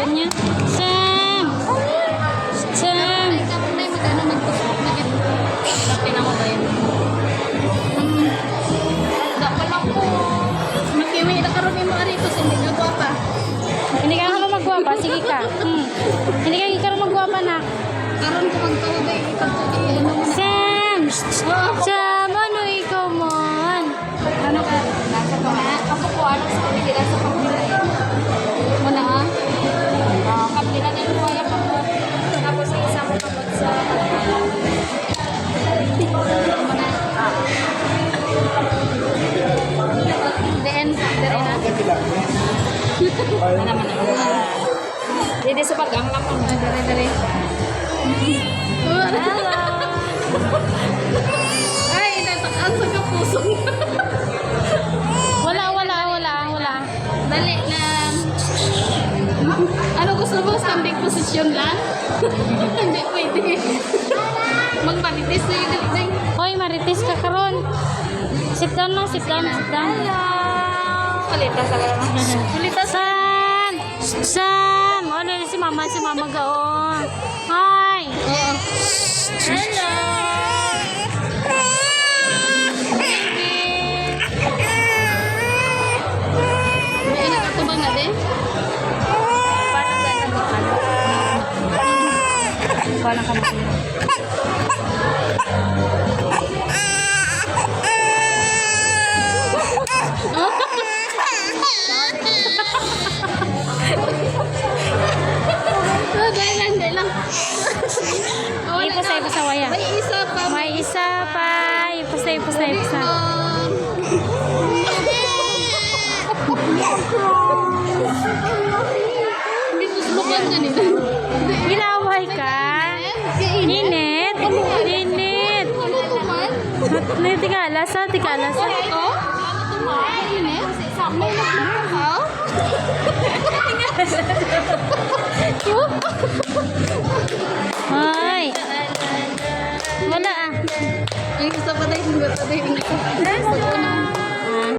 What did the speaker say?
cellphone niya. Sam! Sam! Ikaw na yung magano nagtusok na gito. Lapin ako ba yun? Dapat lang po. Makiwi na karoon yung mga rito. Hindi ka guwapa. Hindi ka naman magwapa. Sige ka. Hindi ka ikaw magwapa na. Karoon ko magtawagay. Ikaw ko ano mo na. Sam! Sam! Ano ikaw man? Ano ka? Nasa pa nga. Ako po, anak sa kami nila sa pamilya. Muna ha? Kapila na yung kaya pa po. Tapos yung isa mo kapag sa muna. Then, dire na. Ano naman ako? Dito sa pag-ang lang ako. Dire. Hello! Ay, natakaan sa kapusong. Wala. Dali lang. Ano gusto mo? Standing position lang? Hindi pwede. Magpalitis na yung galing. Hoy, marites ka karon. Sit down lang, sit down. Hello! Kulitas ako naman. Kulitas. Sam! Sam! Ano na si mama gaon. Hi! Oo. Hello! May nakatubang na din? Paano ba nagpapan? Paano ka makita? Dahil lang. Ipasa waya. May isa pa. May isa pa. Ipasa. Hindi suslukan ka nila. Ginaway ka? Init? Init. Ano tuman? Tigalasa. Oh? Ano tuman? Init? May nagmamahaw? Ay. Wala ah. Yung isa pa tayo, hindi ba tayo?